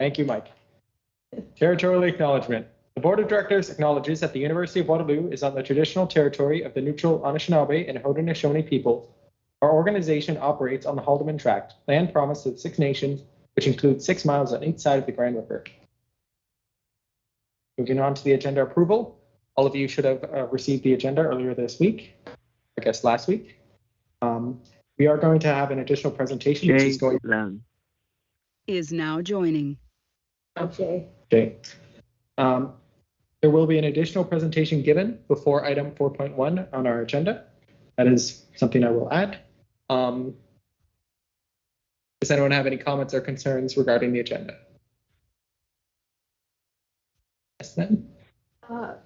Thank you, Mike. Territorial acknowledgement. The Board of Directors acknowledges that the University of Waterloo is on the traditional territory of the neutral Anishinaabe and Haudenosaunee peoples. Our organization operates on the Haldeman Tract, land promised to the Six Nations, which includes 6 miles on each side of the Grand River. Moving on to the agenda approval. All of you should have received the agenda earlier this week, I guess last week. We are going to have an additional presentation. Which is going is now joining. Okay. There will be an additional presentation given before item 4.1 on our agenda. That is something I will add. Does anyone have any comments or concerns regarding the agenda? Yes, then. Sure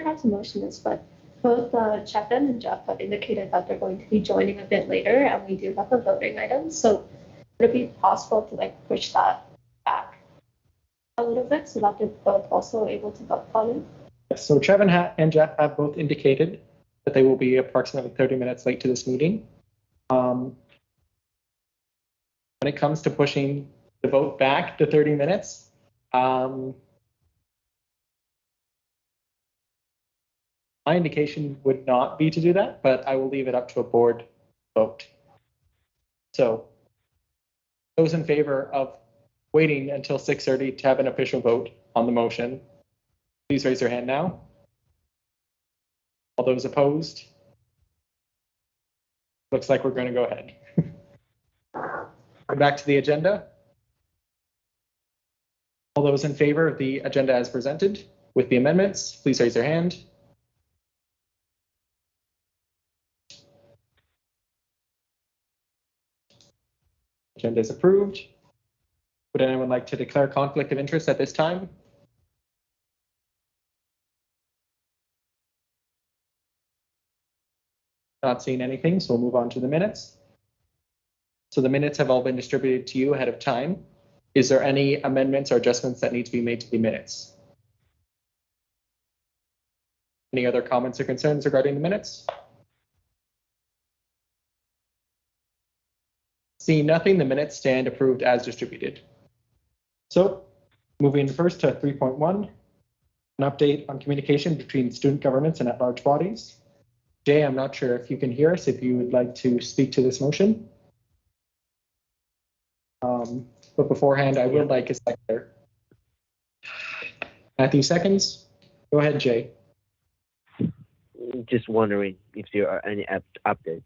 has a motion this, but both Chapin and Jeff have indicated that they're going to be joining a bit later, and we do have a voting item. So would it be possible to push that back a little bit so that they're both also able to vote on it? Yes, so Trevin and Jeff have both indicated that they will be approximately 30 minutes late to this meeting. When it comes to pushing the vote back to 30 minutes, my indication would not be to do that, but I will leave it up to a board vote. So those in favor of waiting until 6:30 to have an official vote on the motion, please raise your hand now. All those opposed? Looks like we're going to go ahead. Back to the agenda. All those in favor of the agenda as presented with the amendments, please raise your hand. Agenda is approved. Would anyone like to declare conflict of interest at this time? Not seeing anything, so we'll move on to the minutes. So the minutes have all been distributed to you ahead of time. Is there any amendments or adjustments that need to be made to the minutes? Any other comments or concerns regarding the minutes? Seeing nothing, the minutes stand approved as distributed. So moving first to 3.1, an update on communication between student governments and at-large bodies. Jay, I'm not sure if you can hear us, if you would like to speak to this motion. But beforehand, I would like a seconder. Matthew seconds. Go ahead, Jay. Just wondering if there are any updates.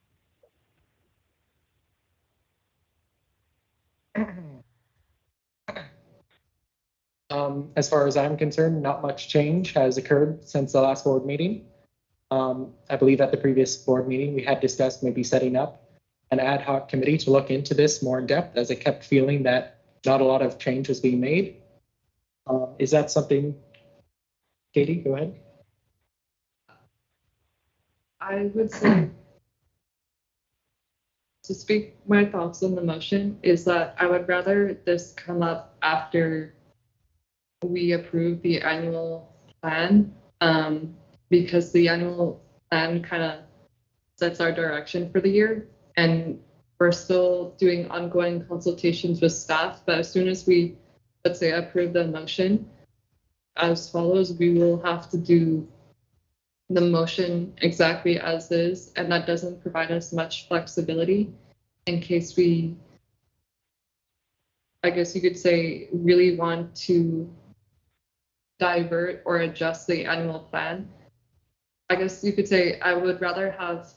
As far as I'm concerned, not much change has occurred since the last board meeting. I believe at the previous board meeting, we had discussed maybe setting up an ad hoc committee to look into this more in depth, as I kept feeling that not a lot of change was being made. Is that something, Katie, go ahead. I would say, to speak my thoughts on the motion, is that I would rather this come up after we approve the annual plan, because the annual plan kind of sets our direction for the year, and we're still doing ongoing consultations with staff. But as soon as we, let's say, approve the motion as follows, we will have to do the motion exactly as is, and that doesn't provide us much flexibility in case we, I guess you could say, really want to divert or adjust the annual plan. I guess you could say I would rather have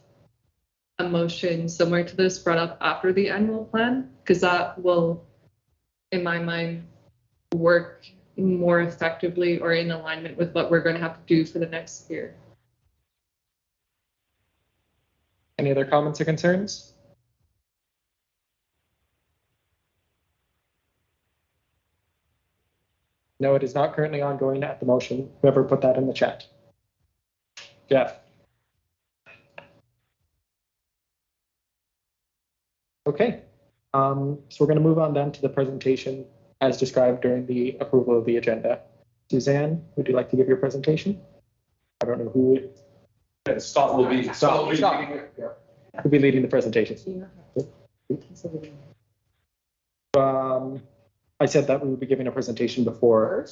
a motion similar to this brought up after the annual plan, because that will, in my mind, work more effectively or in alignment with what we're going to have to do for the next year. Any other comments or concerns? No, it is not currently ongoing at the motion. Whoever put that in the chat. Jeff. Okay, so we're going to move on then to the presentation as described during the approval of the agenda. Suzanne, would you like to give your presentation? I don't know who would. Scott will be Who'll be leading the presentation. I I said that we would be giving a presentation before.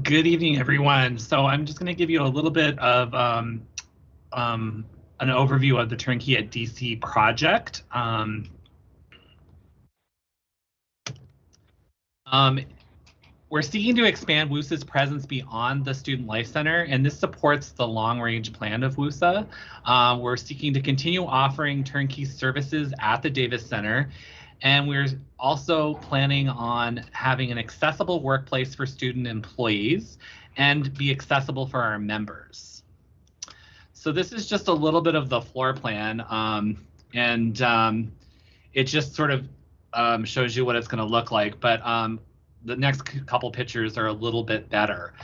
Good evening, everyone. So I'm just going to give you a little bit of an overview of the Turnkey at DC project. We're seeking to expand WUSA's presence beyond the Student Life Center, and this supports the long-range plan of WUSA. We're seeking to continue offering turnkey services at the Davis Center, and we're also planning on having an accessible workplace for student employees and be accessible for our members. So this is just a little bit of the floor plan, and it just sort of shows you what it's going to look like. But the next couple pictures are a little bit better.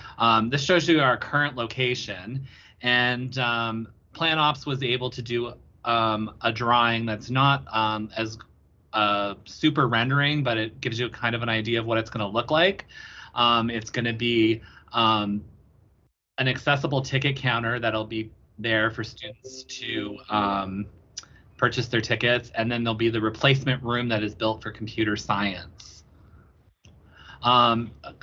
This shows you our current location, and Plan Ops was able to do a drawing that's not as super rendering, but it gives you kind of an idea of what it's going to look like. It's going to be an accessible ticket counter that'll be there for students to purchase their tickets, and then there'll be the replacement room that is built for computer science.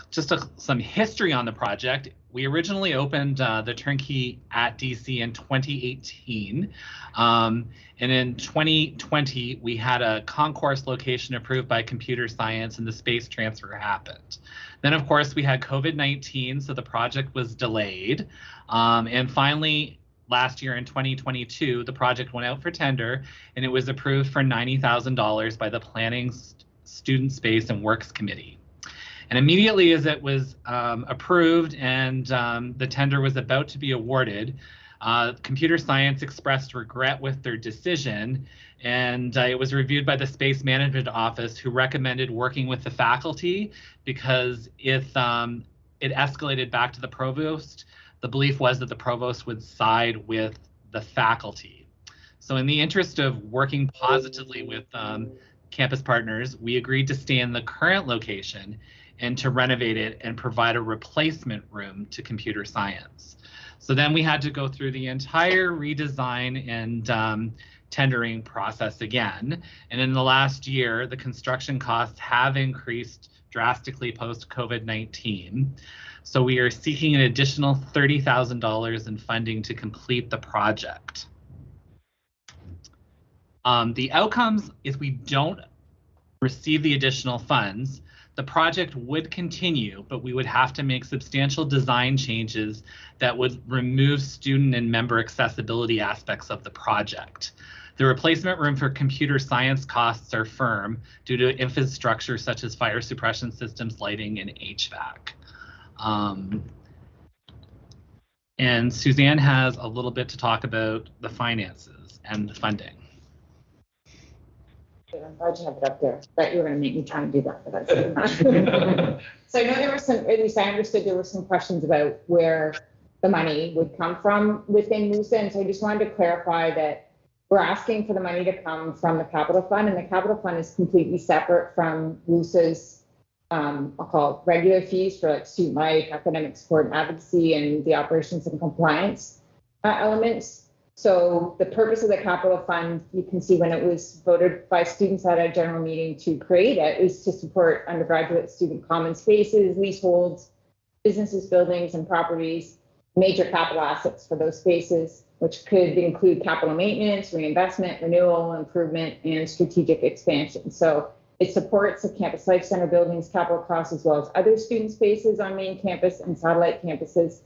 Just some history on the project. We originally opened the Turnkey at DC in 2018. And in 2020, we had a concourse location approved by computer science and the space transfer happened. Then, of course, we had COVID-19, so the project was delayed. And finally, last year in 2022, the project went out for tender and it was approved for $90,000 by the Planning, Student Space and Works Committee. And immediately as it was approved and the tender was about to be awarded, computer science expressed regret with their decision, and it was reviewed by the Space Management Office, who recommended working with the faculty because if it escalated back to the provost, the belief was that the provost would side with the faculty. So in the interest of working positively with campus partners, we agreed to stay in the current location and to renovate it and provide a replacement room to computer science. So then we had to go through the entire redesign and tendering process again. And in the last year, the construction costs have increased drastically post COVID-19. So we are seeking an additional $30,000 in funding to complete the project. The outcomes, if we don't receive the additional funds, the project would continue, but we would have to make substantial design changes that would remove student and member accessibility aspects of the project. The replacement room for computer science costs are firm due to infrastructure such as fire suppression systems, lighting, and HVAC. And Suzanne has a little bit to talk about the finances and the funding. I'm glad you have it up there. I thought you were going to make me try and do that, but that's good enough. So I know there were some, at least I understood there were some questions about where the money would come from within WUSA. And so I just wanted to clarify that we're asking for the money to come from the capital fund, and the capital fund is completely separate from WUSA's, I'll call it regular fees for like student life, academic support and advocacy, and the operations and compliance elements. So the purpose of the capital fund, you can see when it was voted by students at a general meeting to create it, is to support undergraduate student common spaces, leaseholds, businesses, buildings, and properties, major capital assets for those spaces, which could include capital maintenance, reinvestment, renewal, improvement, and strategic expansion. So it supports the campus life center buildings capital costs as well as other student spaces on main campus and satellite campuses.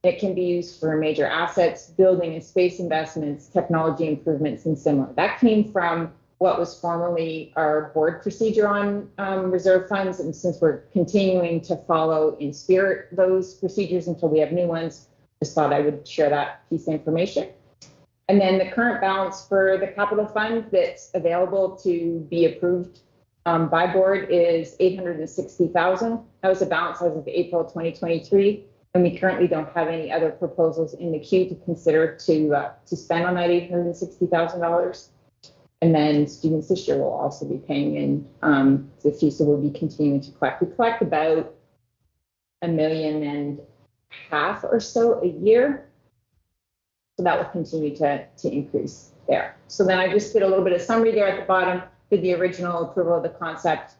It can be used for major assets, building and space investments, technology improvements, and similar. That came from what was formerly our board procedure on reserve funds. And since we're continuing to follow in spirit those procedures until we have new ones, just thought I would share that piece of information. And then the current balance for the capital fund that's available to be approved by board is $860,000. That was a balance as of April 2023. And we currently don't have any other proposals in the queue to consider to spend on that $860,000. And then students this year will also be paying in the fees, so we'll be continuing to collect. We collect about $1.5 million or so a year. So that will continue to increase there. So then I just did a little bit of summary there at the bottom. Did the original approval of the concept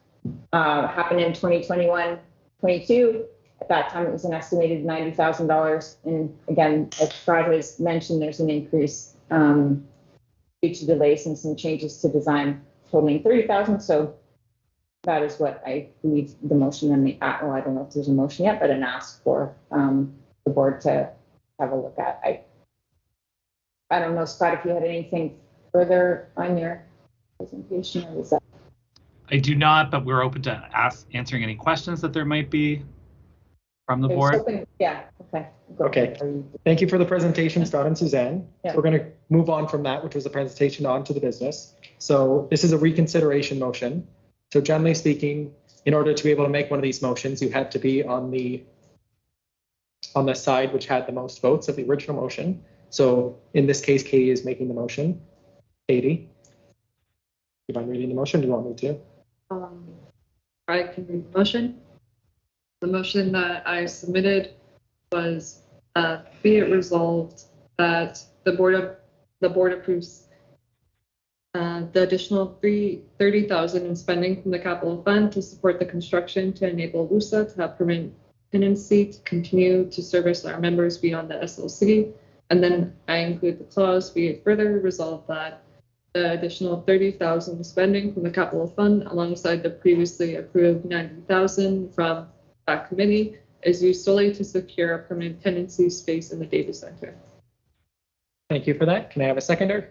happened in 2021-22. At that time, it was an estimated $90,000. And again, as Scott has mentioned, there's an increase due to delays and some changes to design totaling $30,000. So that is what I believe the motion and the, well, I don't know if there's a motion yet, but an ask for the board to have a look at. I don't know, Scott, if you had anything further on your presentation, or was that? I do not, but we're open to answering any questions that there might be from the board. Yeah, okay. Okay. Thank you for the presentation, Scott and Suzanne. Yeah. So we're going to move on from that, which was the presentation, on to the business. So this is a reconsideration motion. So generally speaking, in order to be able to make one of these motions, you had to be on the side which had the most votes of the original motion. So in this case, Katie is making the motion. Katie, do you mind reading the motion? Do you want me to? I can read the motion. The motion that I submitted was be it resolved that the board approves the additional $30,000 in spending from the capital fund to support the construction to enable WUSA to have permanent tenancy to continue to service our members beyond the SLC. And then I include the clause, be it further resolved that the additional $30,000 spending from the capital fund alongside the previously approved $90,000 from that committee is used solely to secure a permanent tenancy space in the data center. Thank you for that. Can I have a seconder?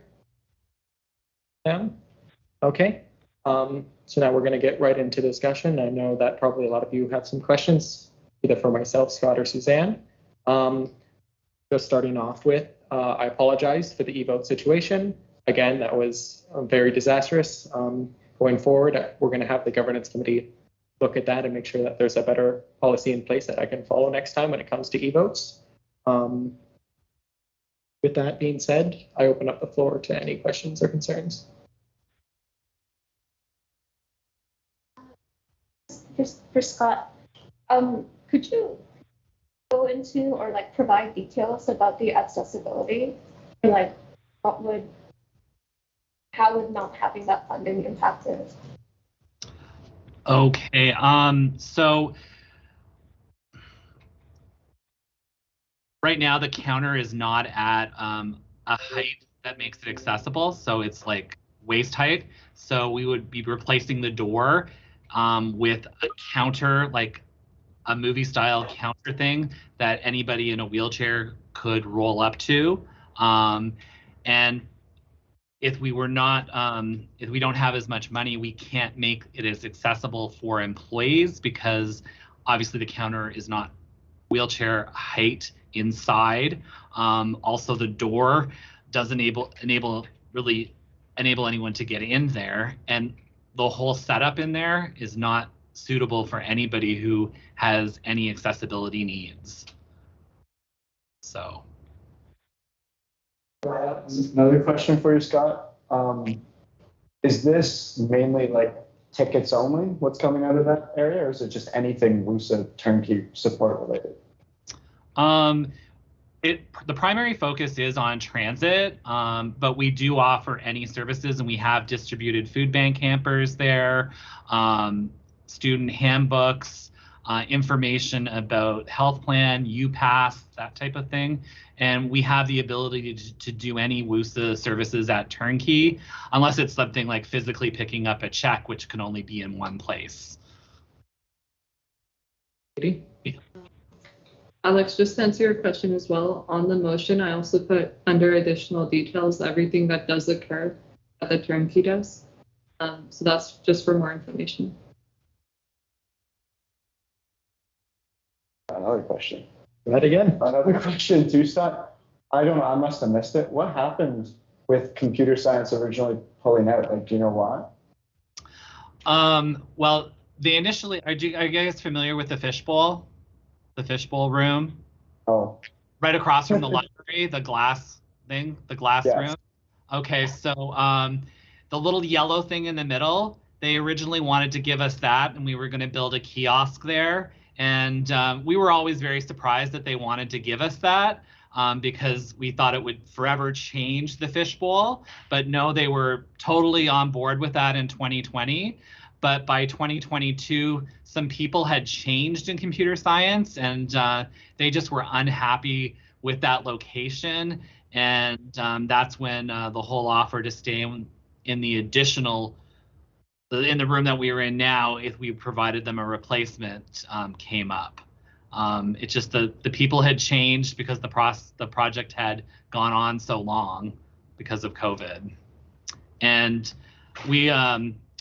Yeah. Okay. So now we're going to get right into discussion. I know that probably a lot of you have some questions, either for myself, Scott, or Suzanne. Just starting off with, I apologize for the e-vote situation. Again, that was very disastrous. Going forward, we're going to have the governance committee look at that and make sure that there's a better policy in place that I can follow next time when it comes to e-votes. With that being said, I open up the floor to any questions or concerns. Just for Scott, could you go into or like provide details about the accessibility? Like, how would not having that funding impact it? Okay, so right now the counter is not at a height that makes it accessible, so it's like waist height. So we would be replacing the door with a counter, like a movie style counter thing that anybody in a wheelchair could roll up to. And if we were not, if we don't have as much money, we can't make it as accessible for employees because obviously the counter is not wheelchair height inside. Also, the door doesn't really enable anyone to get in there, and the whole setup in there is not suitable for anybody who has any accessibility needs. So. Another question for you, Scott. Is this mainly like tickets only, what's coming out of that area, or is it just anything WUSA turnkey support related? The primary focus is on transit, but we do offer any services, and we have distributed food bank hampers there, student handbooks, information about health plan, UPass, that type of thing. And we have the ability to do any WUSA services at turnkey, unless it's something like physically picking up a check, which can only be in one place. Katie? Alex, just to answer your question as well, on the motion, I also put under additional details everything that does occur at the turnkey does. So that's just for more information. Another question. That again? Another question too, Scott. I don't know, I must have missed it. What happened with computer science originally pulling out? Like, do you know why? Well, they initially, are you guys familiar with the fishbowl? The fishbowl room? Oh. Right across from the library, the glass thing, the glass Yes. room? Okay, so the little yellow thing in the middle, they originally wanted to give us that, and we were going to build a kiosk there. And we were always very surprised that they wanted to give us that. because we thought it would forever change the fishbowl. But no, they were totally on board with that in 2020. But by 2022, some people had changed in computer science, and they just were unhappy with that location. And that's when the whole offer to stay in the additional, in the room that we were in now, if we provided them a replacement, came up. It's just the people had changed because the project had gone on so long because of COVID. And we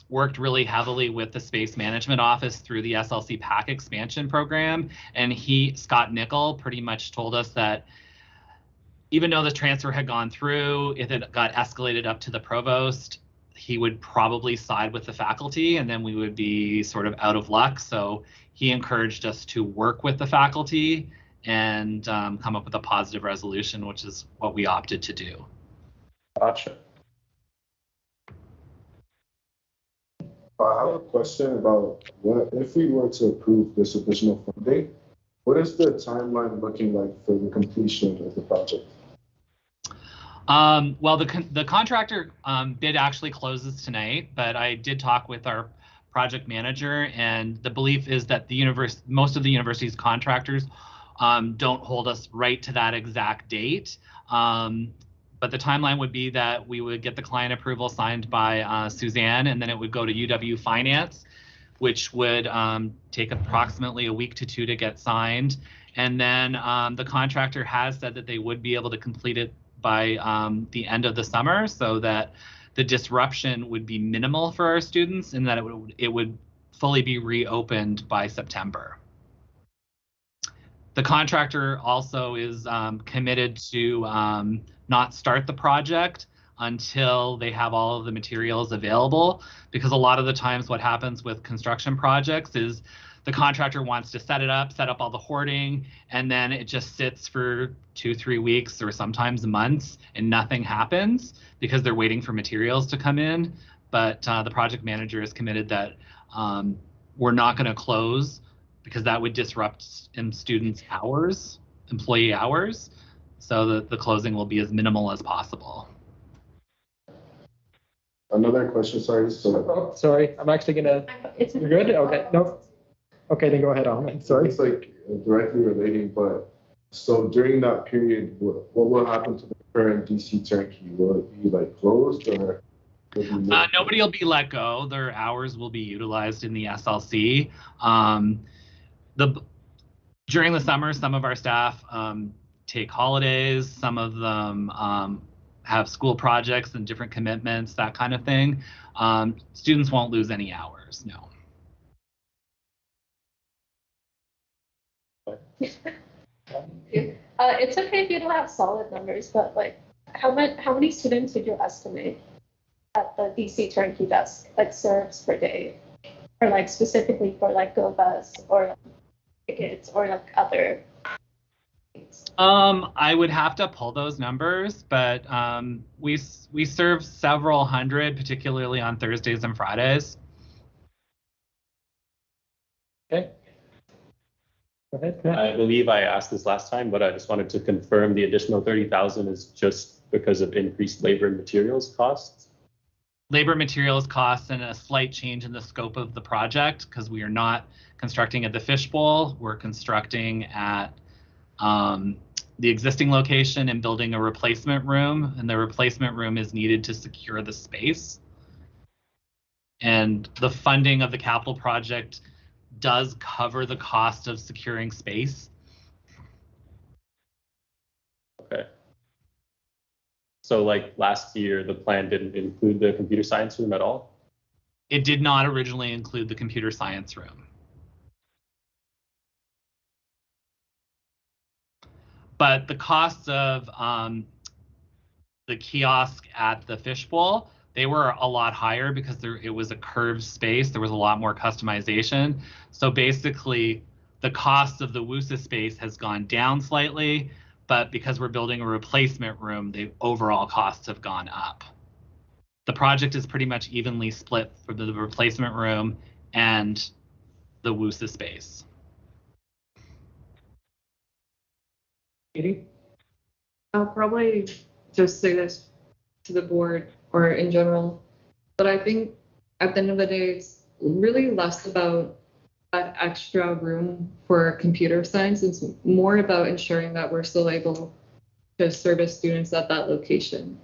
worked really heavily with the Space Management Office through the SLC PAC expansion program. And Scott Nickel, pretty much told us that even though the transfer had gone through, if it got escalated up to the provost, he would probably side with the faculty, and then we would be sort of out of luck. So he encouraged us to work with the faculty and come up with a positive resolution, which is what we opted to do. Gotcha. I have a question about what if we were to approve this additional funding, what is the timeline looking like for the completion of the project? Well, the contractor bid actually closes tonight, but I did talk with our project manager, and the belief is that most of the university's contractors don't hold us right to that exact date. But the timeline would be that we would get the client approval signed by Suzanne, and then it would go to UW Finance, which would take approximately a week to 2 to get signed. And then the contractor has said that they would be able to complete it by the end of the summer, so that the disruption would be minimal for our students, and that it would fully be reopened by September. The contractor also is committed to not start the project until they have all of the materials available, because a lot of the times what happens with construction projects is the contractor wants to set up all the hoarding, and then it just sits for 2-3 weeks or sometimes months and nothing happens because they're waiting for materials to come in. But the project manager is committed that we're not going to close, because that would disrupt students' hours, employee hours. So the closing will be as minimal as possible. Another question, sorry. So, Sorry, I'm actually gonna. It's You're good? Okay, no. Okay, then go ahead, Ahmed. Sorry. it's like directly relating, but so during that period, what will happen to the current DC turnkey? Will it be like closed, or? Nobody will be let go. Their hours will be utilized in the SLC. During the summer, some of our staff take holidays. Some of them have school projects and different commitments, that kind of thing. Students won't lose any hours, no. It's okay if you don't have solid numbers, but like how many students would you estimate at the DC turnkey desk like serves per day, or like specifically for like GoBus or like, tickets or like other things? I would have to pull those numbers, but we serve several hundred, particularly on Thursdays and Fridays. Okay. Go ahead. I believe I asked this last time, but I just wanted to confirm the additional 30,000 is just because of increased labor and materials costs? Labor, materials costs, and a slight change in the scope of the project, because we are not constructing at the fishbowl. We're constructing at the existing location and building a replacement room, and the replacement room is needed to secure the space. And the funding of the capital project does cover the cost of securing space. Okay. So like last year, the plan didn't include the computer science room at all? It did not originally include the computer science room. But the costs of the kiosk at the fishbowl, they were a lot higher because it was a curved space. There was a lot more customization. So basically, the cost of the WUSA space has gone down slightly, but because we're building a replacement room, the overall costs have gone up. The project is pretty much evenly split for the replacement room and the WUSA space. Katie? I'll probably just say this to the board or in general, but I think at the end of the day, it's really less about that extra room for computer science. It's more about ensuring that we're still able to service students at that location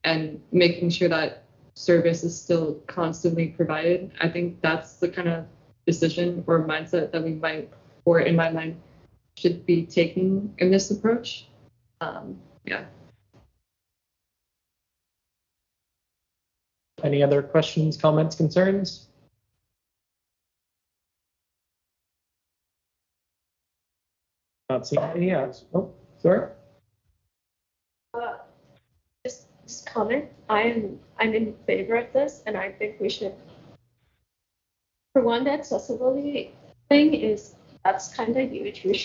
and making sure that service is still constantly provided. I think that's the kind of decision or mindset that we might, or in my mind, should be taking in this approach. Yeah. Any other questions, comments, concerns? Not seeing any. Oh, sorry. Just comment. I'm in favor of this, and I think we should. For one, the accessibility thing is that's kind of huge. Students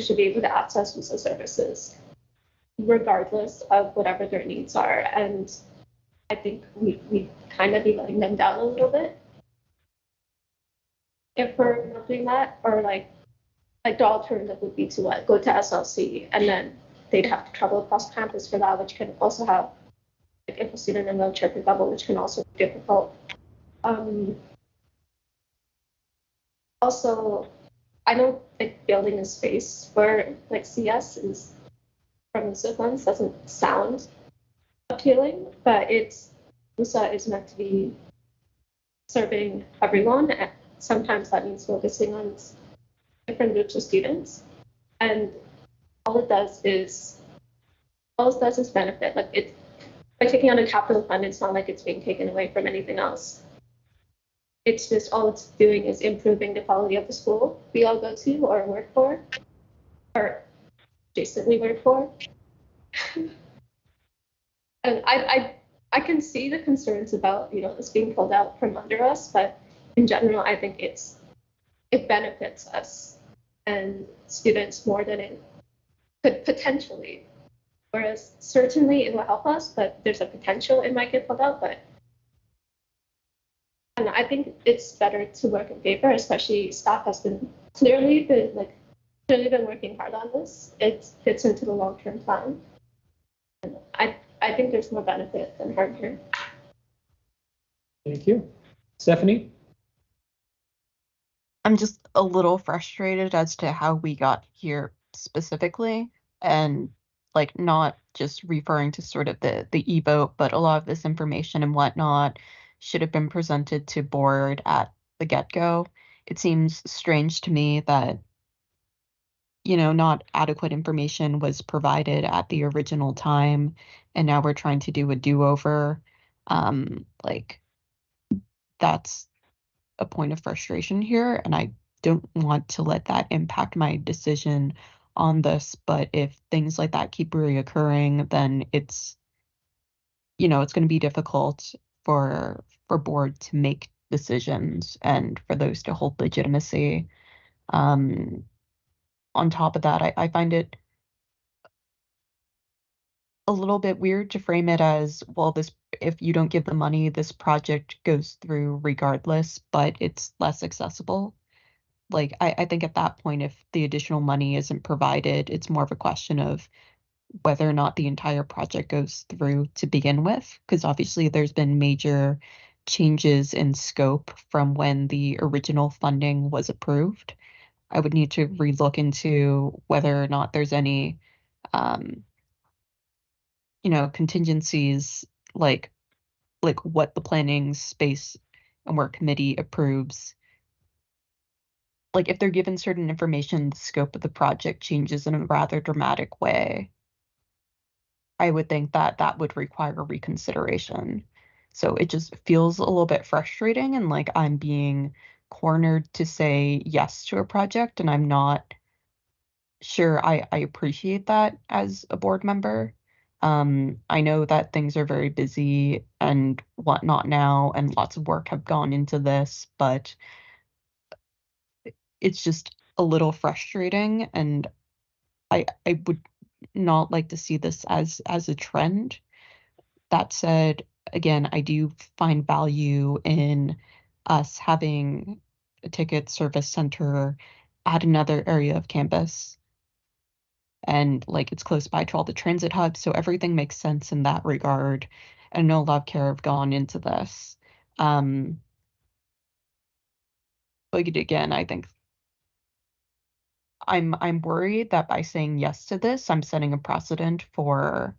should be able to access WUSA services, regardless of whatever their needs are. And I think we kind of be letting them down a little bit if we're not doing that, or like the alternative would be to what, go to SLC and then they'd have to travel across campus for that, which can also have, like, if a student in wheelchair, for example, which can also be difficult. Also, I know like building a space for like CS is from the funds doesn't sound appealing, but WUSA is meant to be serving everyone. And sometimes that means focusing on different groups of students, and all it does is benefit. Like, it, by taking on a capital fund, it's not like it's being taken away from anything else. It's just all it's doing is improving the quality of the school we all go to or work for, or adjacently work for. And I can see the concerns about, this being pulled out from under us, but in general, I think it benefits us and students more than it could potentially. Whereas certainly it will help us, but there's a potential it might get pulled out. But and I think it's better to work in favor, especially staff has clearly been working hard on this. It fits into the long-term plan. And I think there's more benefit than harm here. Thank you. Stephanie? I'm just a little frustrated as to how we got here specifically, and like not just referring to sort of the e-vote, but a lot of this information and whatnot should have been presented to board at the get-go. It seems strange to me that, not adequate information was provided at the original time, and now we're trying to do a do-over. Like, that's a point of frustration here, and I don't want to let that impact my decision on this. But if things like that keep reoccurring, then it's going to be difficult for board to make decisions and for those to hold legitimacy. On top of that, I find it a little bit weird to frame it as, well, this, if you don't give the money, this project goes through regardless, but it's less accessible. Like, I think at that point, if the additional money isn't provided, it's more of a question of whether or not the entire project goes through to begin with, because obviously there's been major changes in scope from when the original funding was approved. I would need to relook into whether or not there's any contingencies, like what the planning space and work committee approves. Like, if they're given certain information, the scope of the project changes in a rather dramatic way. I would think that would require reconsideration. So it just feels a little bit frustrating, and like I'm being cornered to say yes to a project, and I'm not sure I appreciate that as a board member. I know that things are very busy and whatnot now, and lots of work have gone into this, but it's just a little frustrating, and I would not like to see this as a trend. That said, again, I do find value in us having a ticket service center at another area of campus. and like it's close by to all the transit hubs, so everything makes sense in that regard. I know a lot of care have gone into this. But again, I think I'm worried that by saying yes to this, I'm setting a precedent for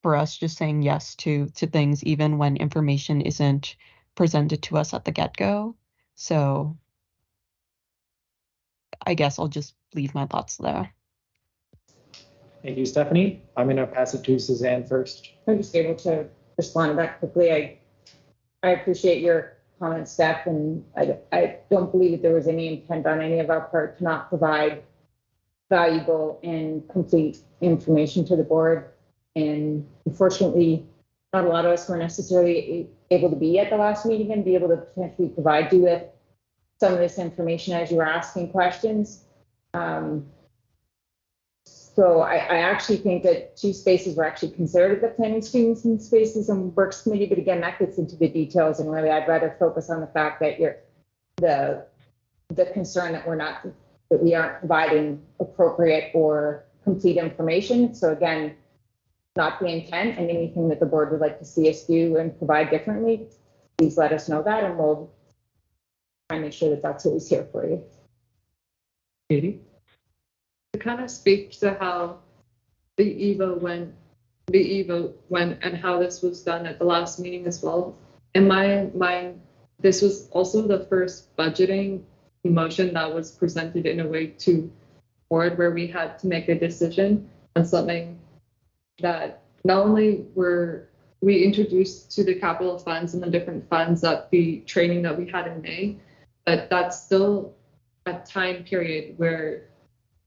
us just saying yes to things even when information isn't presented to us at the get-go. So I guess I'll just leave my thoughts there. Thank you, Stephanie. I'm going to pass it to Suzanne first. I'm just able to respond to that quickly. I appreciate your comments, Steph, and I don't believe that there was any intent on any of our part to not provide valuable and complete information to the board. And unfortunately, not a lot of us were necessarily able to be at the last meeting and be able to potentially provide you with some of this information as you were asking questions. So I actually think that 2 spaces were actually considered at the planning, students and spaces and works committee, but again, that gets into the details, and really I'd rather focus on the fact that the concern that we aren't providing appropriate or complete information. So again, not the intent, and anything that the board would like to see us do and provide differently, please let us know that, and we'll try and make sure that that's always here for you. Katie? To kind of speak to how the evo went and how this was done at the last meeting as well. In my mind, this was also the first budgeting motion that was presented in a way to board where we had to make a decision on something that not only were we introduced to the capital funds and the different funds at the training that we had in May, but that's still a time period where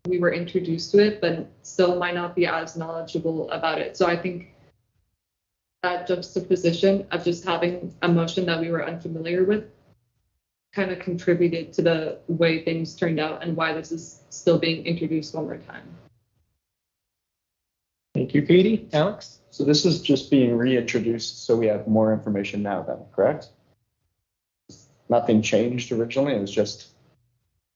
we were introduced to it, but still might not be as knowledgeable about it. So I think that juxtaposition of just having a motion that we were unfamiliar with kind of contributed to the way things turned out and why this is still being introduced one more time. Thank you, Katie. Alex? So this is just being reintroduced, so we have more information now then, correct? Nothing changed originally, it was just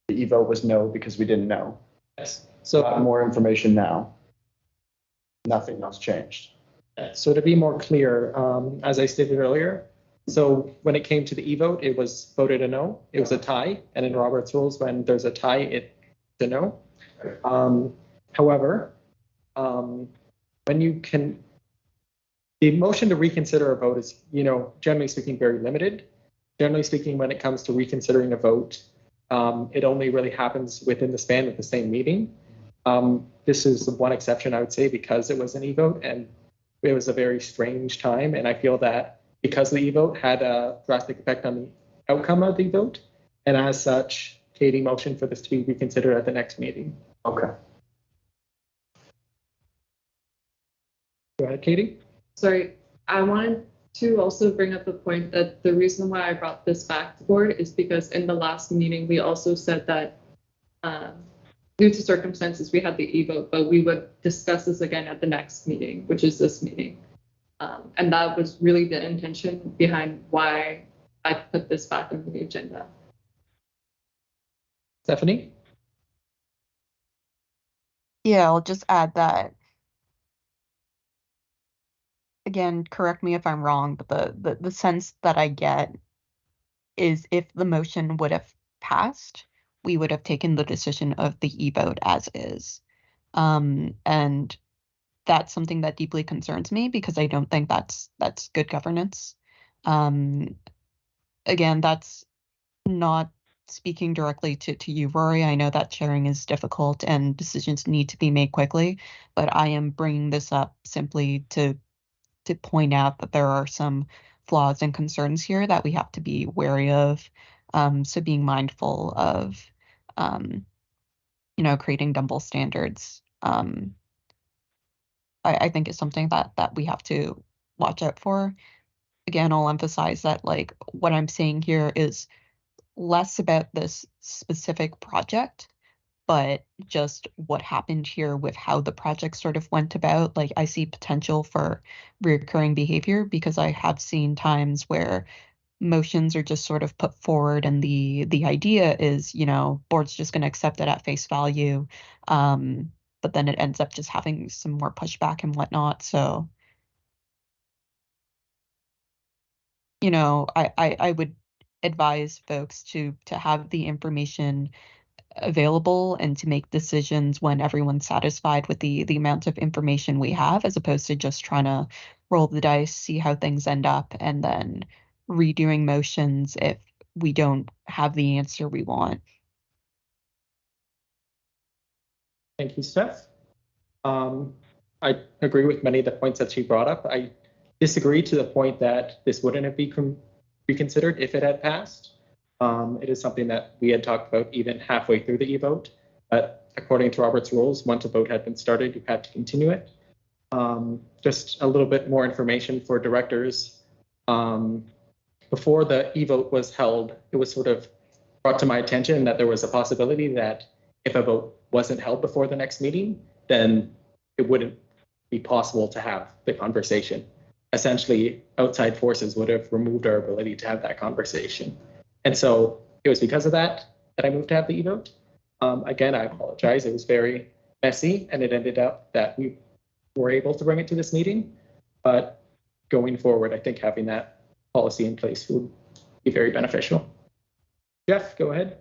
the evo was no because we didn't know. Yes. So more information now. Nothing else changed. So to be more clear, as I stated earlier, so when it came to the e-vote, it was voted a no. It was a tie, and in Robert's rules, when there's a tie, it's a no. However, when you can, the motion to reconsider a vote is, generally speaking, very limited. Generally speaking, when it comes to reconsidering a vote, it only really happens within the span of the same meeting. This is one exception, I would say, because it was an e-vote and it was a very strange time. And I feel that because the e-vote had a drastic effect on the outcome of the vote, and as such, Katie motioned for this to be reconsidered at the next meeting. Okay. Go ahead, Katie. Sorry, I wanted to also bring up the point that the reason why I brought this back to board is because in the last meeting, we also said that due to circumstances, we had the e-vote, but we would discuss this again at the next meeting, which is this meeting. And that was really the intention behind why I put this back on the agenda. Stephanie? Yeah, I'll just add that. Again, correct me if I'm wrong, but the sense that I get is if the motion would have passed, we would have taken the decision of the e-vote as is. And that's something that deeply concerns me because I don't think that's good governance. Again, that's not speaking directly to you, Rory. I know that sharing is difficult and decisions need to be made quickly, but I am bringing this up simply to point out that there are some flaws and concerns here that we have to be wary of. So being mindful of, creating double standards, I think is something that we have to watch out for. Again, I'll emphasize that what I'm saying here is less about this specific project, but just what happened here with how the project sort of went about. I see potential for recurring behavior because I have seen times where motions are just sort of put forward, and the idea is, board's just going to accept it at face value, but then it ends up just having some more pushback and whatnot. So, I would advise folks to have the information available and to make decisions when everyone's satisfied with the amount of information we have, as opposed to just trying to roll the dice, see how things end up, and then redoing motions if we don't have the answer we want. Thank you, Steph. I agree with many of the points that she brought up. I disagree to the point that this wouldn't have been reconsidered if it had passed. It is something that we had talked about even halfway through the e-vote, but according to Robert's rules, once a vote had been started, you had to continue it. Just a little bit more information for directors. Before the e-vote was held, it was sort of brought to my attention that there was a possibility that if a vote wasn't held before the next meeting, then it wouldn't be possible to have the conversation. Essentially, outside forces would have removed our ability to have that conversation. And so it was because of that I moved to have the e-vote. Again, I apologize. It was very messy, and it ended up that we were able to bring it to this meeting. But going forward, I think having that policy in place would be very beneficial. Jeff, go ahead.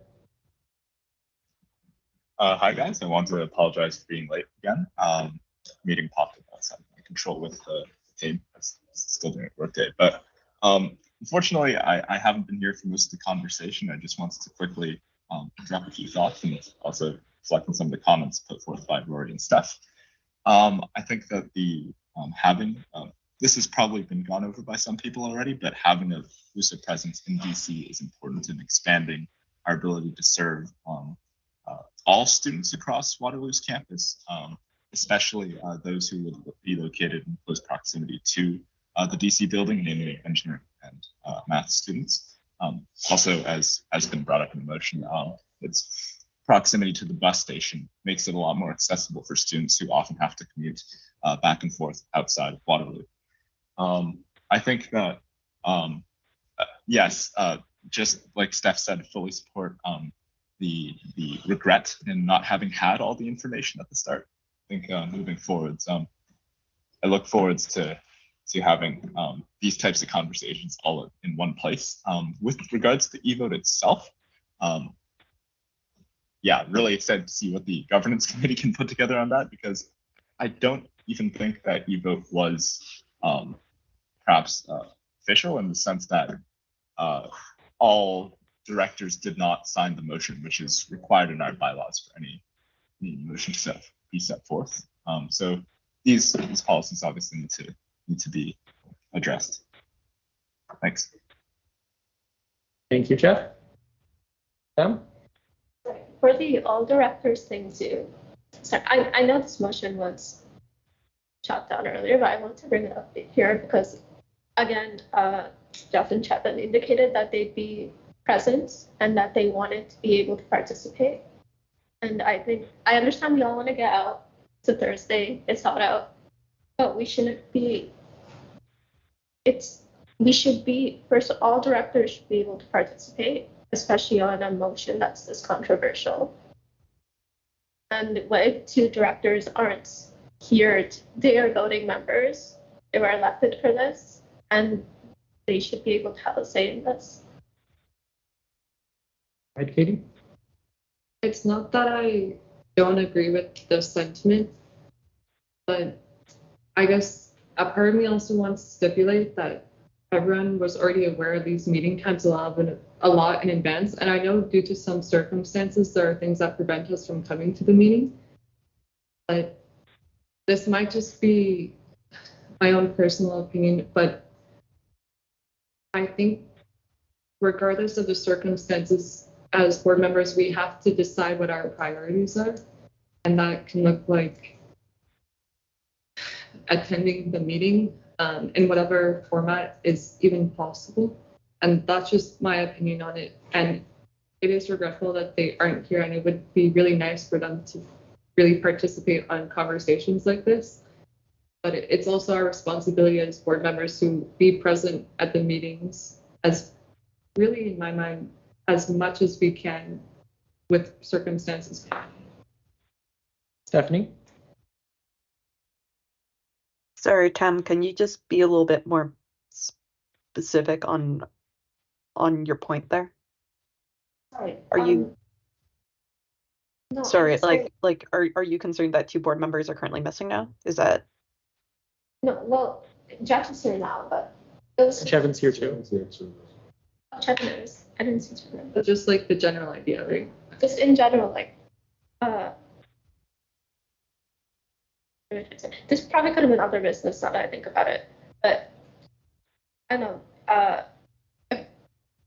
Hi, guys. I want to apologize for being late again. Meeting popped up outside my control with the team. It's still doing a work day. But unfortunately, I haven't been here for most of the conversation. I just wanted to quickly drop a few thoughts and also reflect on some of the comments put forth by Rory and Steph. I think that the having, this has probably been gone over by some people already, but having a WUSA presence in DC is important in expanding our ability to serve all students across Waterloo's campus, especially those who would be located in close proximity to the DC building, namely engineering and math students. Also, as has been brought up in the motion, its proximity to the bus station makes it a lot more accessible for students who often have to commute back and forth outside of Waterloo. I think that, yes, just like Steph said, fully support the regret in not having had all the information at the start. I think moving forwards, I look forward to having these types of conversations all in one place. With regards to e-vote itself, yeah, really excited to see what the governance committee can put together on that, because I don't even think that e-vote was perhaps official in the sense that all directors did not sign the motion, which is required in our bylaws for any motion to be set forth. So these policies obviously need to be addressed. Thanks. Thank you, Jeff. Sam? For the all directors thing too, sorry, I know this motion was shot down earlier, but I want to bring it up here because, again, Jeff and Chapman indicated that they'd be present and that they wanted to be able to participate. And I think, I understand we all want to get out. It's a Thursday, it's hot out, but we shouldn't be, first, all directors should be able to participate, especially on a motion that's this controversial. And what if two directors aren't here, they are voting members, they were elected for this, and they should be able to have a say in this. Right, Katie? It's not that I don't agree with the sentiment, but I guess a part of me also wants to stipulate that everyone was already aware of these meeting times a lot in advance. And I know due to some circumstances, there are things that prevent us from coming to the meeting. But this might just be my own personal opinion, but I think regardless of the circumstances, as board members, we have to decide what our priorities are. And that can look like attending the meeting in whatever format is even possible. And that's just my opinion on it. And it is regretful that they aren't here, and it would be really nice for them to really participate on conversations like this. But it's also our responsibility as board members to be present at the meetings as really, in my mind, as much as we can with circumstances. Stephanie? Sorry, Tam, can you just be a little bit more specific on your point there? Sorry. Are you No, sorry, I'm saying- are you concerned that 2 board members are currently missing now? Is that No, well, Jeff is here now, but those Chevin's here too. Chevin is. I didn't see Chevin. But just like the general idea, right? Just in general, like, this probably could have been other business now that I think about it, but I don't know. I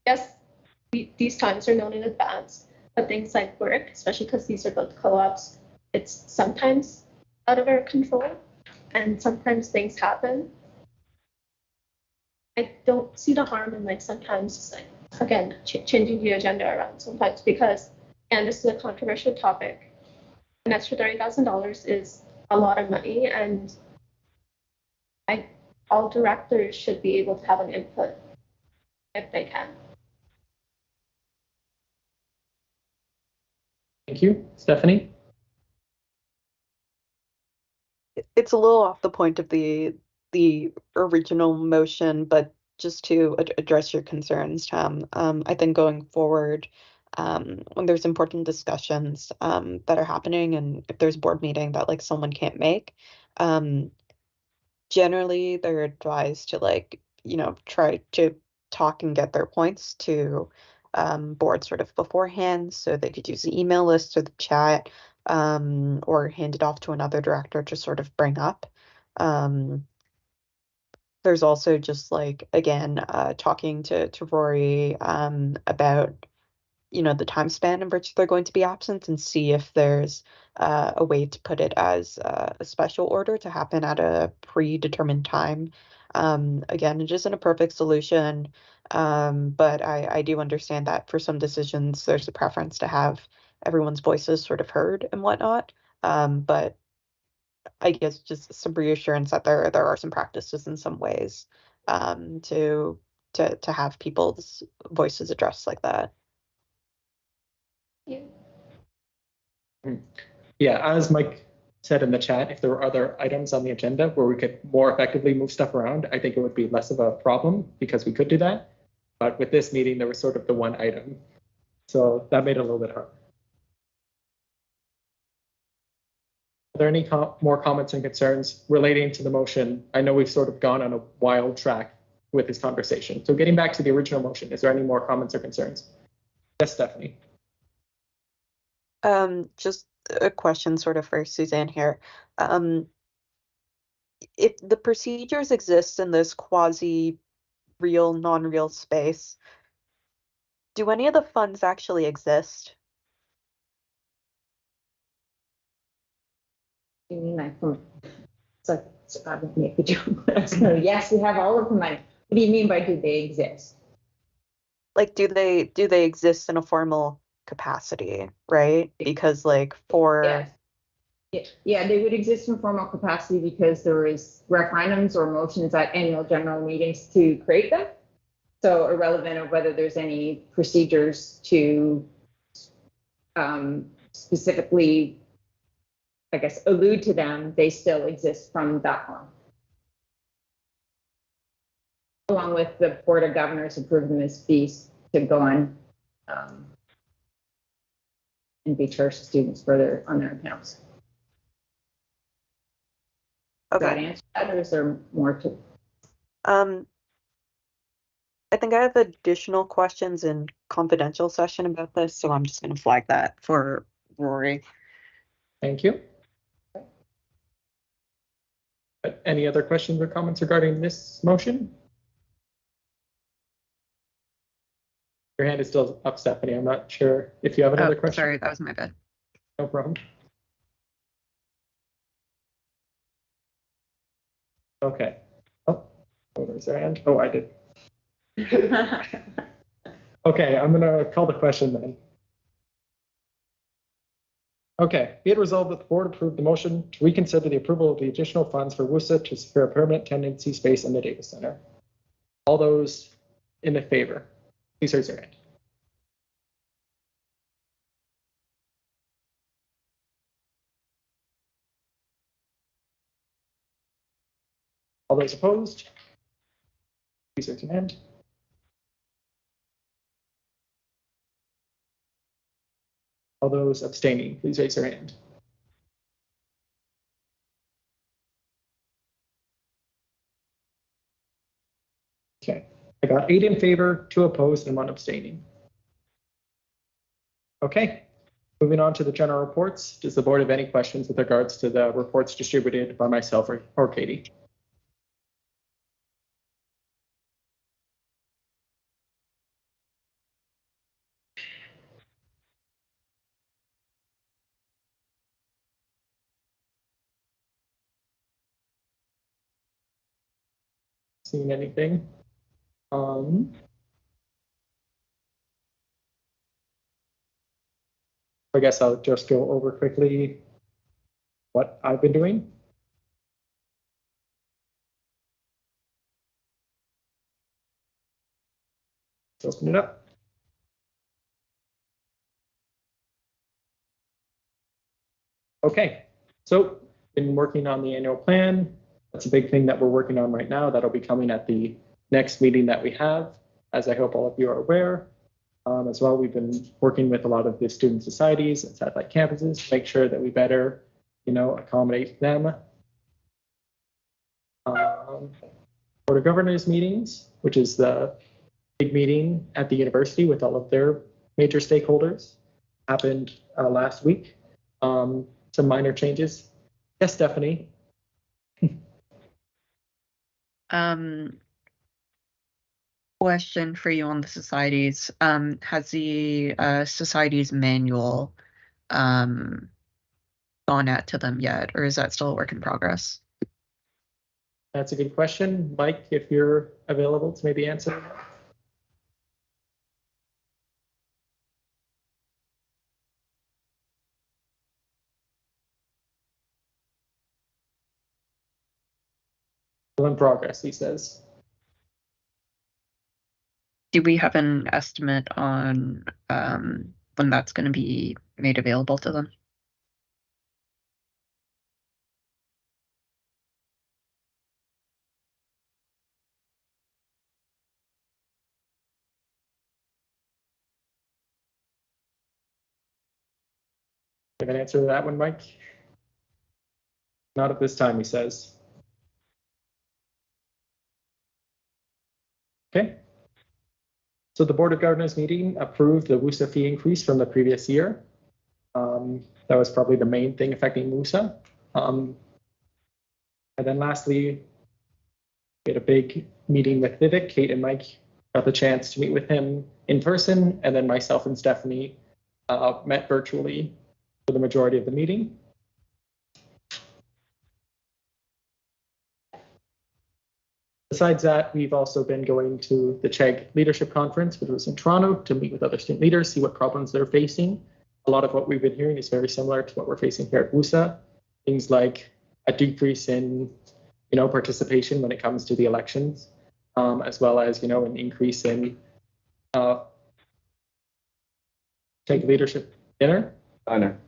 guess these times are known in advance, but things like work, especially because these are both co-ops, it's sometimes out of our control, and sometimes things happen. I don't see the harm in like sometimes just like again changing the agenda around sometimes because, and this is a controversial topic, an extra $30,000 is a lot of money, and all directors should be able to have an input if they can. Thank you. Stephanie? it's a little off the point of the original motion, but just to address your concerns, Tom, I think going forward, when there's important discussions that are happening, and if there's a board meeting that like someone can't make, generally they're advised to like, try to talk and get their points to board sort of beforehand, so they could use the email list or the chat, or hand it off to another director to sort of bring up. There's also just like, again, talking to Rory about, the time span in which they're going to be absent, and see if there's a way to put it as a special order to happen at a predetermined time. Again, it isn't a perfect solution, but I do understand that for some decisions, there's a preference to have everyone's voices sort of heard and whatnot. But I guess just some reassurance that there are some practices in some ways to have people's voices addressed like that. Yeah. Yeah, as Mike said in the chat, if there were other items on the agenda where we could more effectively move stuff around, I think it would be less of a problem because we could do that. But with this meeting, there was sort of the one item. So that made it a little bit hard. Are there any more comments and concerns relating to the motion? I know we've sort of gone on a wild track with this conversation. So getting back to the original motion, is there any more comments or concerns? Yes, Stephanie. Just a question sort of for Suzanne here. If the procedures exist in this quasi-real, non-real space, do any of the funds actually exist? You mean like from, so I would make a joke, but I was going, yes, we have all of the money. What do you mean by do they exist? Like, do they exist in a formal capacity, right? Because like for Yeah, they would exist in formal capacity because there is referendums or motions at annual general meetings to create them. So irrelevant of whether there's any procedures to specifically, I guess, allude to them, they still exist from that point. Along with the Board of Governors approving this fees to go on and be charged to students further on their accounts. Okay. Does that answer that, or is there more to? I think I have additional questions in confidential session about this, so I'm just going to flag that for Rory. Thank you. Any other questions or comments regarding this motion? Your hand is still up, Stephanie. I'm not sure if you have another question. Sorry, that was my bad. No problem. Okay. Oh, there's your hand. Oh, I did. Okay, I'm going to call the question then. Okay, be it resolved that the board approve the motion to reconsider the approval of the additional funds for WUSA to secure a permanent tenancy space in the data center. All those in the favor? please raise your hand. All those opposed? Please raise your hand. All those abstaining, please raise your hand. Okay, I got 8 in favor, 2 opposed, and 1 abstaining. Okay, moving on to the general reports. Does the board have any questions with regards to the reports distributed by myself or Katie? Seeing anything? I guess I'll just go over quickly what I've been doing. Let's open it up. Okay, so been working on the annual plan. That's a big thing that we're working on right now. That'll be coming at the next meeting that we have, as I hope all of you are aware. As well, we've been working with a lot of the student societies and satellite campuses to make sure that we better, accommodate them. Board of Governors meetings, which is the big meeting at the university with all of their major stakeholders, happened last week. Some minor changes. Yes, Stephanie. Question for you on the societies. Has the societies manual gone out to them yet, or is that still a work in progress? That's a good question. Mike, if you're available to maybe answer. Still in progress, he says. Do we have an estimate on when that's going to be made available to them? Have an answer to that one, Mike? Not at this time, he says. Okay. So the Board of Governors meeting approved the WUSA fee increase from the previous year. That was probably the main thing affecting WUSA. And then lastly, we had a big meeting with Vivek. Kate and Mike got the chance to meet with him in person, and then myself and Stephanie met virtually for the majority of the meeting. Besides that, we've also been going to the CHEG Leadership Conference, which was in Toronto, to meet with other student leaders, see what problems they're facing. A lot of what we've been hearing is very similar to what we're facing here at WUSA. Things like a decrease in, participation when it comes to the elections, as well as, an increase in CHEG Leadership Dinner. Diner.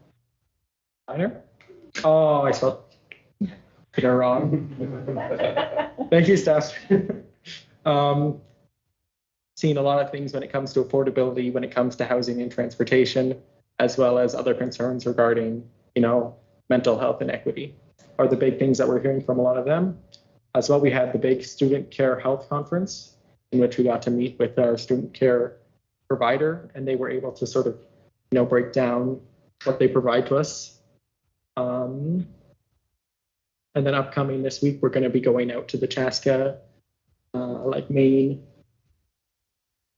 Oh, I spelled it wrong. Thank you, Steph. Seeing a lot of things when it comes to affordability, when it comes to housing and transportation, as well as other concerns regarding, mental health and equity are the big things that we're hearing from a lot of them. As well, we had the big student care health conference in which we got to meet with our student care provider, and they were able to sort of, break down what they provide to us. And then upcoming this week, we're going to be going out to the Chaska, main,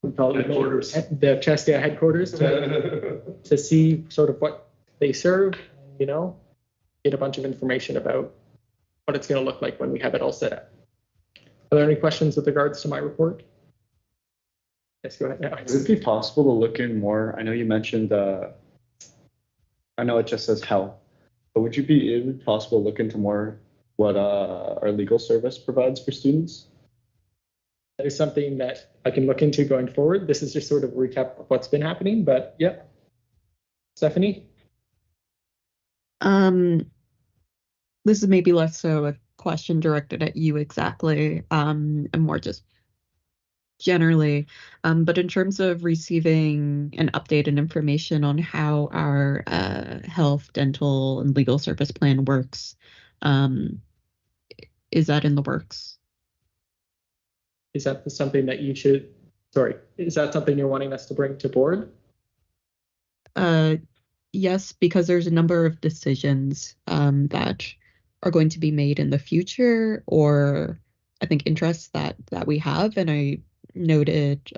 we call it Headquarters. the Chaska headquarters to see sort of what they serve, get a bunch of information about what it's going to look like when we have it all set up. Are there any questions with regards to my report? Yes, go ahead now. Would it be possible to look in more? I know you mentioned, I know it just says health, but would it be possible to look into more what our legal service provides for students? that is something that I can look into going forward. This is just sort of a recap of what's been happening, but yeah. Stephanie? This is maybe less so a question directed at you exactly, and more just generally. But in terms of receiving an update and information on how our health, dental, and legal service plan works, is that in the works? Is that something that you should, sorry, is that something you're wanting us to bring to board? Yes, because there's a number of decisions that are going to be made in the future, or I think interests that we have. And I noted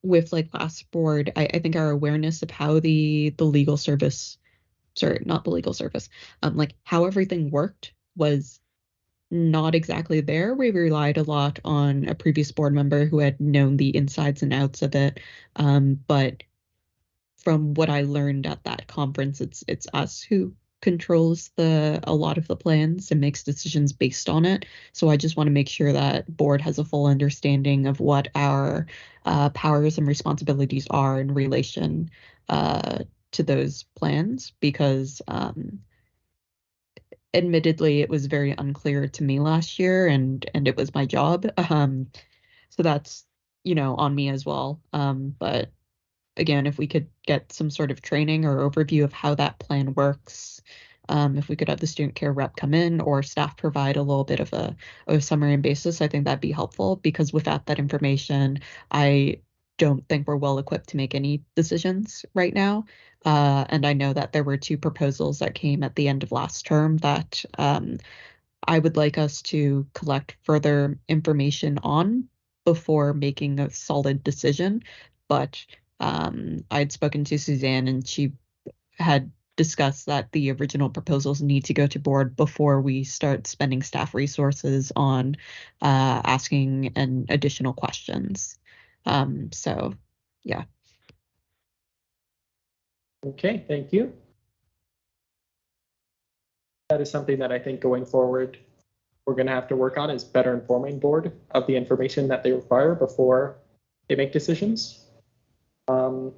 with like last board, I think our awareness of how the legal service, sorry, not the legal service, like how everything worked was not exactly there. We relied a lot on a previous board member who had known the insides and outs of it. But from what I learned at that conference, it's us who controls a lot of the plans and makes decisions based on it. So I just want to make sure that board has a full understanding of what our powers and responsibilities are in relation to those plans, because admittedly it was very unclear to me last year, and it was my job. So that's, on me as well. But again, if we could get some sort of training or overview of how that plan works, if we could have the student care rep come in or staff provide a little bit of a summary and basis, I think that'd be helpful, because without that information, I don't think we're well equipped to make any decisions right now. And I know that there were 2 proposals that came at the end of last term that I would like us to collect further information on before making a solid decision. But I'd spoken to Suzanne, and she had discussed that the original proposals need to go to board before we start spending staff resources on asking an additional questions. So, yeah. Okay, thank you. That is something that I think going forward, we're going to have to work on, is better informing board of the information that they require before they make decisions. Rory,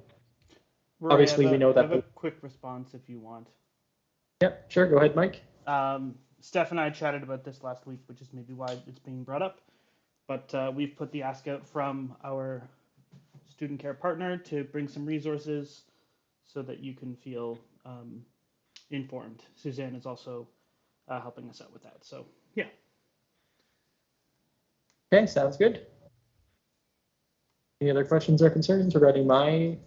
Obviously, we know that. I have a quick response if you want. Yep, sure. Go ahead, Mike. Steph and I chatted about this last week, which is maybe why it's being brought up. But we've put the ask out from our student care partner to bring some resources so that you can feel informed. Suzanne is also helping us out with that. So, yeah. Okay, sounds good. Any other questions or concerns regarding my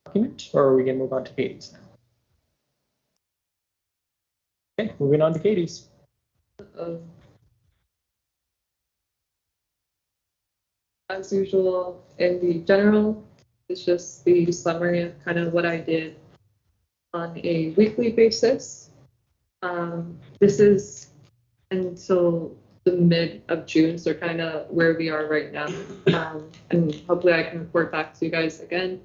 document, or are we going to move on to Katie's now? Okay, moving on to Katie's. As usual, in the general, it's just the summary of kind of what I did on a weekly basis. This is until the mid of June, so kind of where we are right now. And hopefully I can report back to you guys again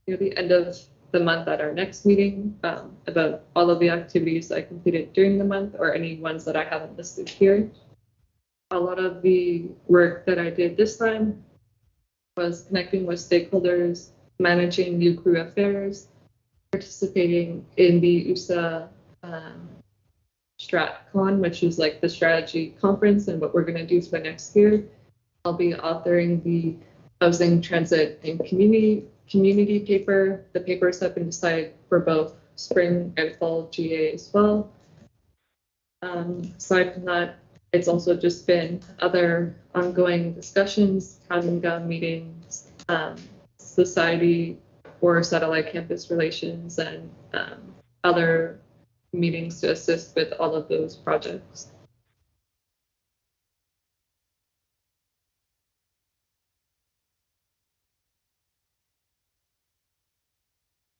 near the end of the month at our next meeting about all of the activities I completed during the month, or any ones that I haven't listed here. A lot of the work that I did this time was connecting with stakeholders, managing new crew affairs, participating in the WUSA StratCon, which is like the strategy conference and what we're going to do for next year. I'll be authoring the housing, transit, and community paper. The papers have been decided for both spring and fall GA as well. Aside from that, it's also just been other ongoing discussions, county meetings, society or satellite campus relations, and other meetings to assist with all of those projects.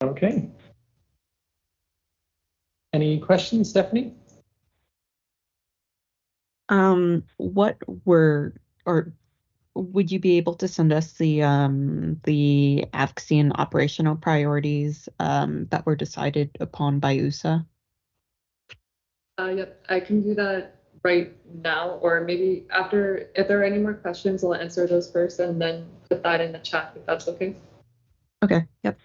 Okay. Any questions, Stephanie? What were, or would you be able to send us the advocacy and operational priorities that were decided upon by WUSA? Yep, I can do that right now, or maybe after, if there are any more questions, I'll answer those first and then put that in the chat if that's okay. Okay, yep.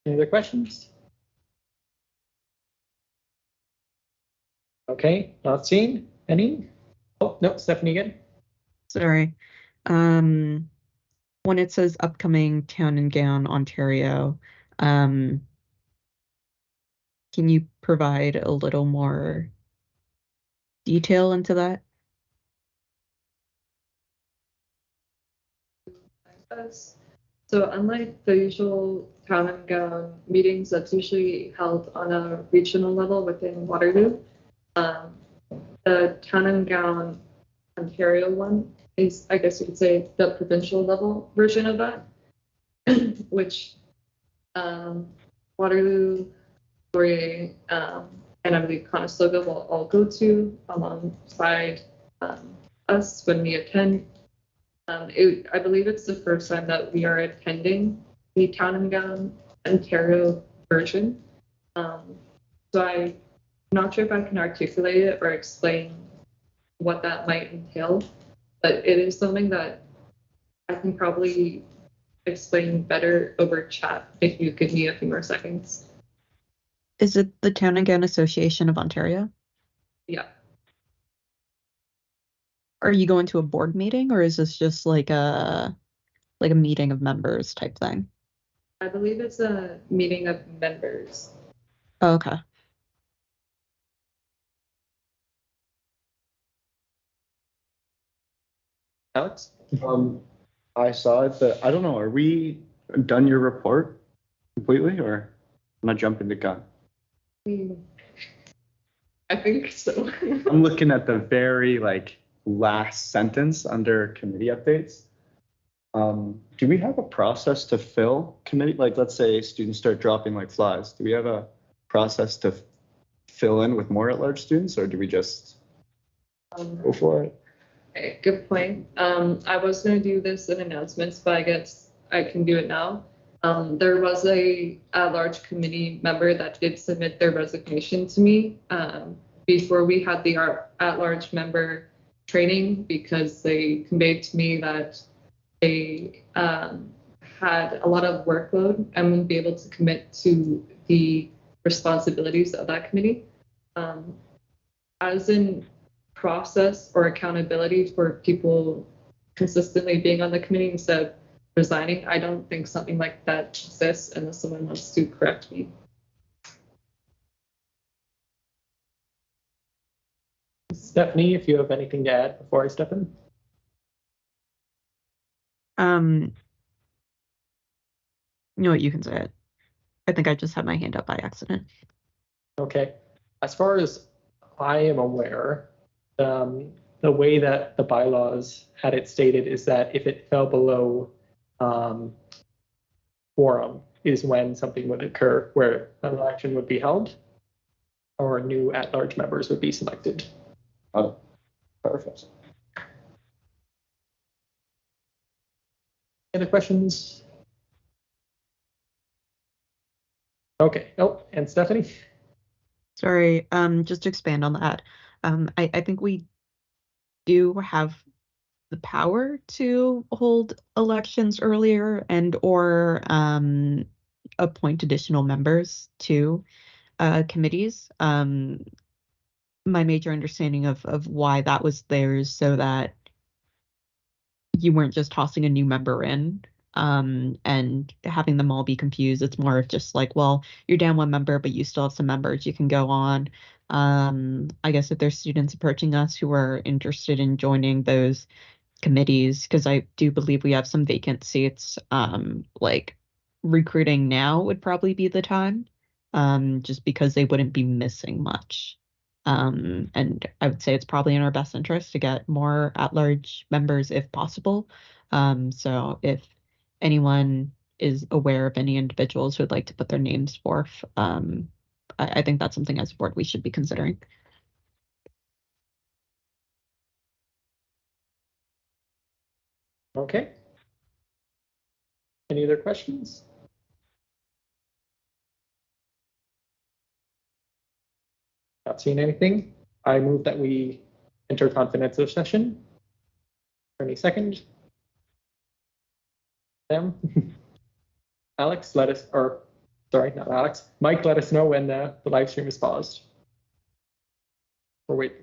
Any other questions? Okay, not seeing any. Oh, no, Stephanie again. Sorry. When it says upcoming Town and Gown, Ontario, can you provide a little more detail into that? So unlike the usual town and gown meetings that's usually held on a regional level within Waterloo, the town and gown Ontario one is, I guess you could say, the provincial level version of that, which Waterloo, Laurier, and I believe Conestoga will all go to alongside us when we attend. I believe it's the first time that we are attending the Town and Gown Ontario version. So I'm not sure if I can articulate it or explain what that might entail, but it is something that I can probably explain better over chat if you give me a few more seconds. Is it the Town and Gown Association of Ontario? Yeah. Are you going to a board meeting, or is this just like a meeting of members type thing? I believe it's a meeting of members. Oh, okay. Alex? I saw it, but I don't know, are we done your report completely, or am I jumping the gun? I think so. I'm looking at the very last sentence under committee updates. Do we have a process to fill committee? Like, let's say students start dropping like flies. Do we have a process to fill in with more at-large students, or do we just go for it? Okay, good point. I was going to do this in announcements, but I guess I can do it now. There was a at-large committee member that did submit their resignation to me before we had the at-large member training, because they conveyed to me that they had a lot of workload and wouldn't be able to commit to the responsibilities of that committee. As in process or accountability for people consistently being on the committee instead of resigning, I don't think something like that exists unless someone wants to correct me. Stephanie, if you have anything to add before I step in. You know what, you can say it. I think I just had my hand up by accident. Okay. As far as I am aware, the way that the bylaws had it stated is that if it fell below quorum is when something would occur where an election would be held or new at-large members would be selected. Oh, perfect. Any other questions? Okay. Oh, and Stephanie? Sorry, just to expand on that. I think we do have the power to hold elections earlier and or appoint additional members to committees. My major understanding of why that was there is so that you weren't just tossing a new member in and having them all be confused. It's more of just like, well, you're down one member, but you still have some members you can go on. I guess if there's students approaching us who are interested in joining those committees, because I do believe we have some vacant seats, like recruiting now would probably be the time, just because they wouldn't be missing much. And I would say it's probably in our best interest to get more at-large members if possible. So if anyone is aware of any individuals who would like to put their names forth, I think that's something as a board we should be considering. Okay. Any other questions? Not seeing anything. I move that we enter confidential session. Any second? Sam? Alex, let us, or sorry, not Alex. Mike, let us know when the live stream is paused. Or wait.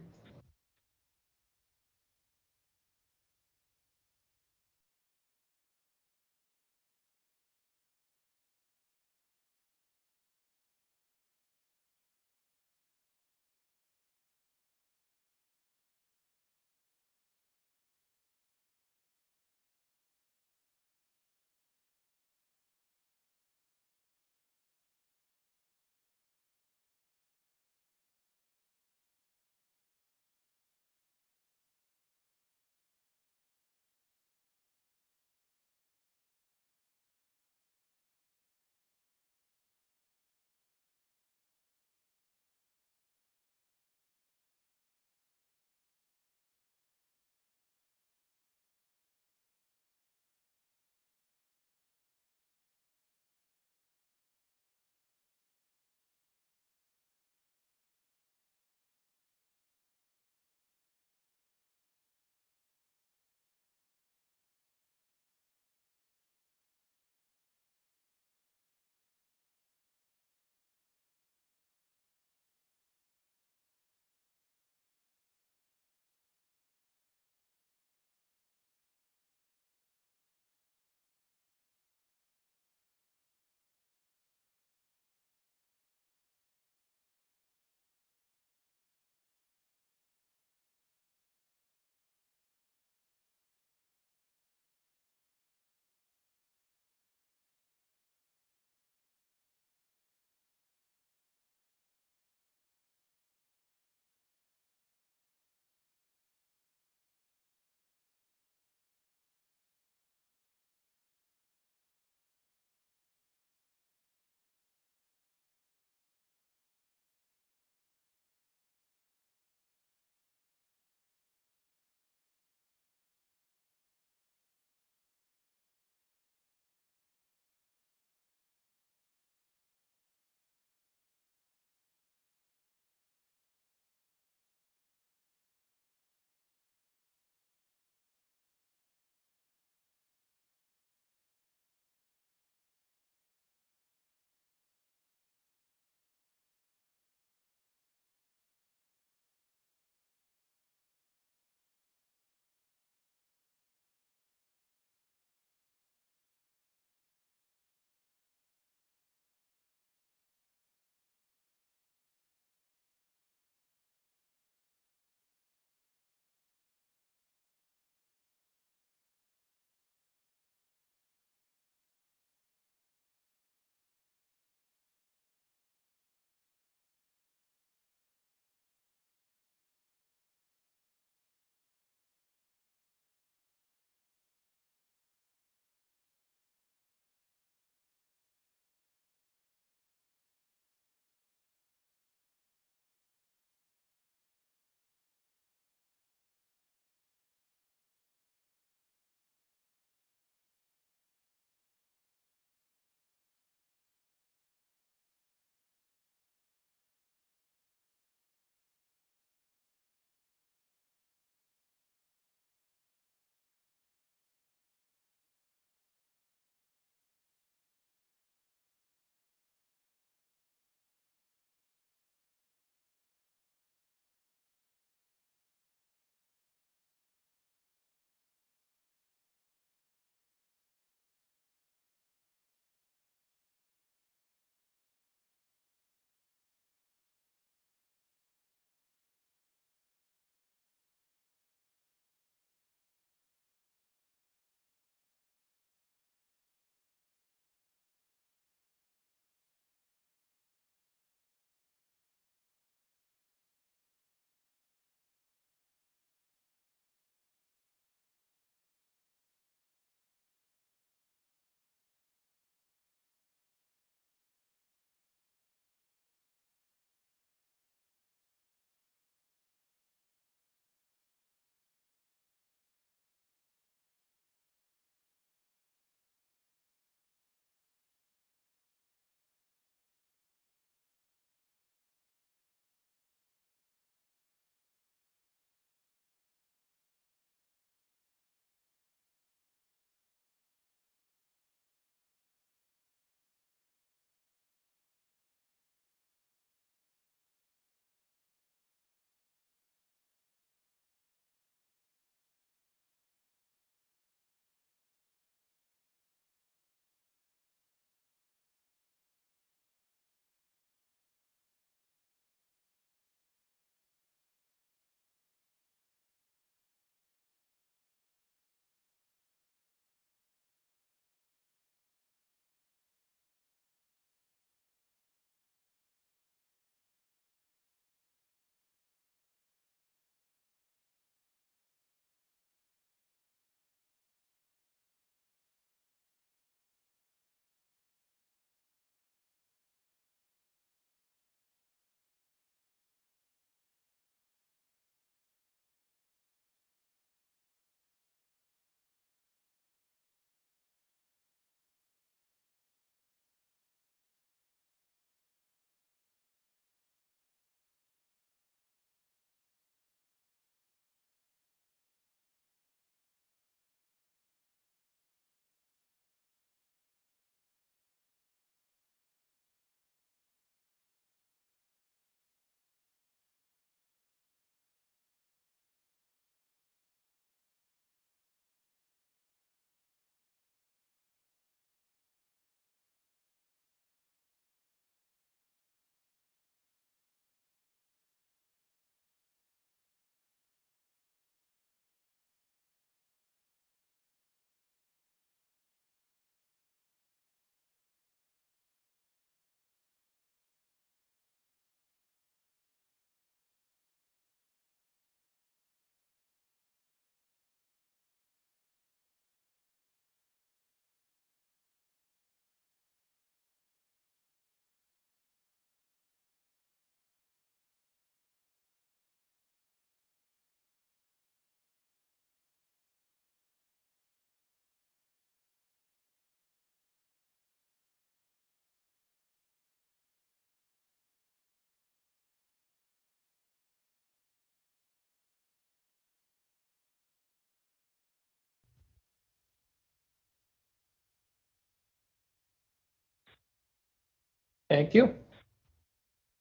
Thank you.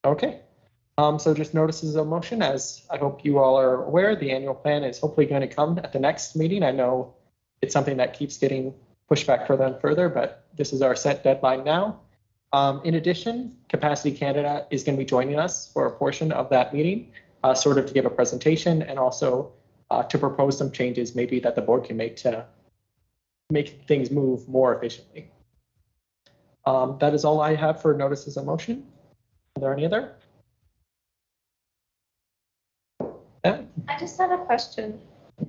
Okay. So just notices of motion, as I hope you all are aware, the annual plan is hopefully going to come at the next meeting. I know it's something that keeps getting pushed back further and further, but this is our set deadline now. In addition, Capacity Canada is going to be joining us for a portion of that meeting, sort of to give a presentation and also to propose some changes maybe that the board can make to make things move more efficiently. That is all I have for notices of motion. Are there any other? Yeah. I just had a question.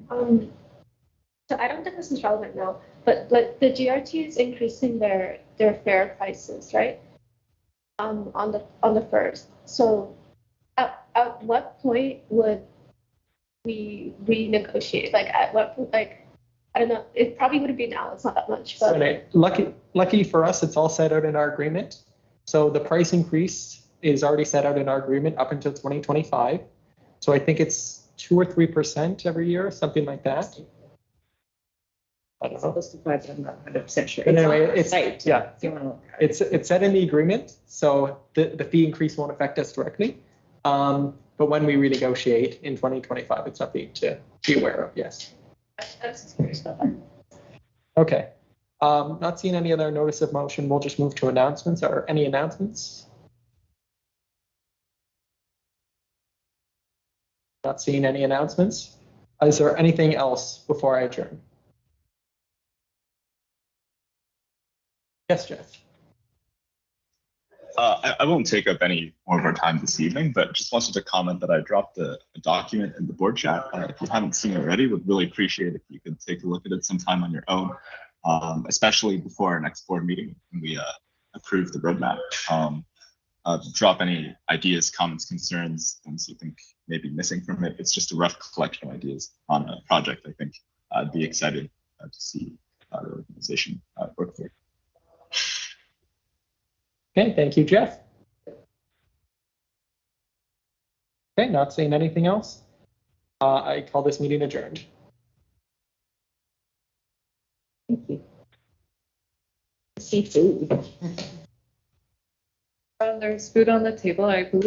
So I don't think this is relevant now, but like the GRT is increasing their fare prices, right? On the first. So at what point would we renegotiate? Like at what point, like I don't know, it probably wouldn't be now, it's not that much, but Lucky for us, it's all set out in our agreement. So the price increase is already set out in our agreement up until 2025. So I think it's 2 or 3% every year, something like that. I don't know. I'm not 100% sure. But anyway, on our it's site, yeah, if you want to look at it. it's set in the agreement, so the fee increase won't affect us directly. But when we renegotiate in 2025, it's something to be aware of. Yes. I was just curious about that. Okay. Not seeing any other notice of motion, we'll just move to announcements. Are any announcements? Not seeing any announcements. Is there anything else before I adjourn? Yes, Jeff. I won't take up any more of our time this evening, but just wanted to comment that I dropped a document in the board chat. If you haven't seen it already, would really appreciate if you could take a look at it sometime on your own, especially before our next board meeting when we approve the roadmap. Drop any ideas, comments, concerns, things you think may be missing from it. It's just a rough collection of ideas on a project I think I'd be excited to see the organization work through. Okay, thank you, Jeff. Okay, not seeing anything else. I call this meeting adjourned. Thank you. Seafood. There's food on the table, I believe.